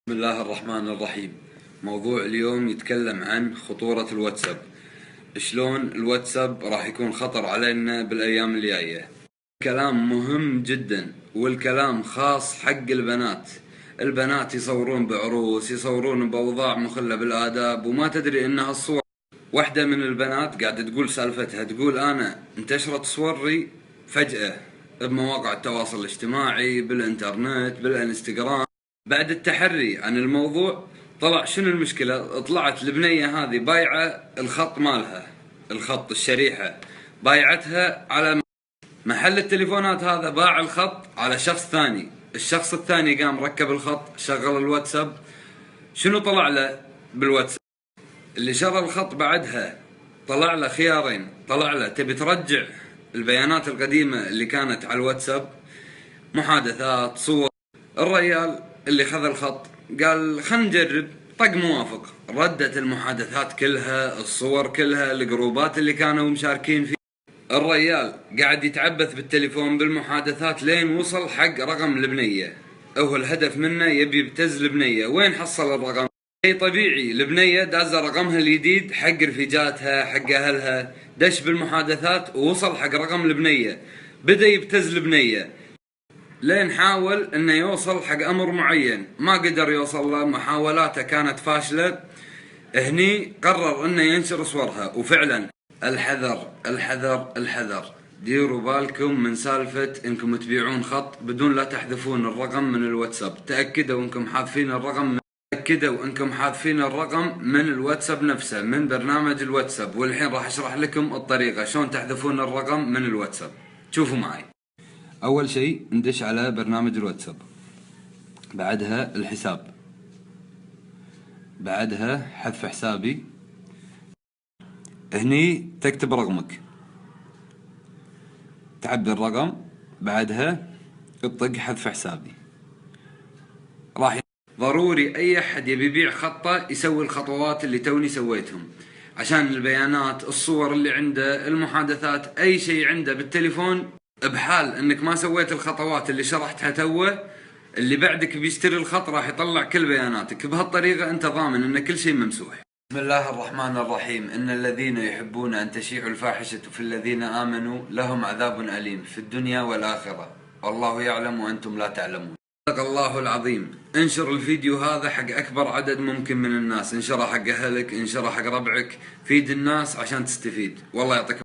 بسم الله الرحمن الرحيم. موضوع اليوم يتكلم عن خطورة الواتساب. شلون الواتساب راح يكون خطر علينا بالأيام الجاية. كلام مهم جدا، والكلام خاص حق البنات. البنات يصورون بعروس، يصورون بأوضاع مخلة بالآداب، وما تدري إنها الصور. واحدة من البنات قاعدة تقول سالفتها، تقول أنا انتشرت صوري فجأة بمواقع التواصل الاجتماعي، بالإنترنت، بالإنستغرام. بعد التحري عن الموضوع طلع شنو المشكلة؟ طلعت البنية هذه بايعة الخط مالها، الخط الشريحة بايعتها على محل التليفونات. هذا باع الخط على شخص ثاني، الشخص الثاني قام ركب الخط، شغل الواتساب. شنو طلع له بالواتساب؟ اللي شرى الخط بعدها طلع له خيارين. طلع له تبي ترجع البيانات القديمة اللي كانت على الواتساب، محادثات، صور. الريال اللي خذ الخط قال خلنا نجرب، طق موافق. ردت المحادثات كلها، الصور كلها، الجروبات اللي كانوا مشاركين فيه. الريال قاعد يتعبث بالتليفون بالمحادثات لين وصل حق رقم البنية. هو الهدف منه يبي يبتز البنية. وين حصل الرقم؟ اي طبيعي، البنية دازة رقمها الجديد حق رفيجاتها، حق اهلها، دش بالمحادثات ووصل حق رقم البنية. بدأ يبتز البنية لين حاول انه يوصل حق امر معين، ما قدر يوصل له، محاولاته كانت فاشلة. هني قرر انه ينشر صورها. وفعلا الحذر الحذر الحذر، ديروا بالكم من سالفة انكم تبيعون خط بدون لا تحذفون الرقم من الواتساب. تأكدوا انكم حاذفين الرقم من الواتساب نفسه، من برنامج الواتساب. والحين راح اشرح لكم الطريقة شلون تحذفون الرقم من الواتساب. شوفوا معي. اول شيء ندش على برنامج الواتساب، بعدها الحساب، بعدها حذف حسابي. هني تكتب رقمك، تعبي الرقم، بعدها تطق حذف حسابي. ضروري اي احد يبي يبيع خطه يسوي الخطوات اللي توني سويتهم، عشان البيانات، الصور اللي عنده، المحادثات، اي شيء عنده بالتليفون. بحال انك ما سويت الخطوات اللي شرحتها توه، اللي بعدك بيشتري الخط راح يطلع كل بياناتك. بهالطريقة انت ضامن ان كل شيء ممسوح. بسم الله الرحمن الرحيم. ان الذين يحبون ان تشيع الفاحشة في الذين آمنوا لهم عذاب أليم في الدنيا والآخرة والله يعلم وأنتم لا تعلمون. صدق الله العظيم. انشر الفيديو هذا حق أكبر عدد ممكن من الناس، انشره حق أهلك، انشره حق ربعك، فيد الناس عشان تستفيد. والله يعطيك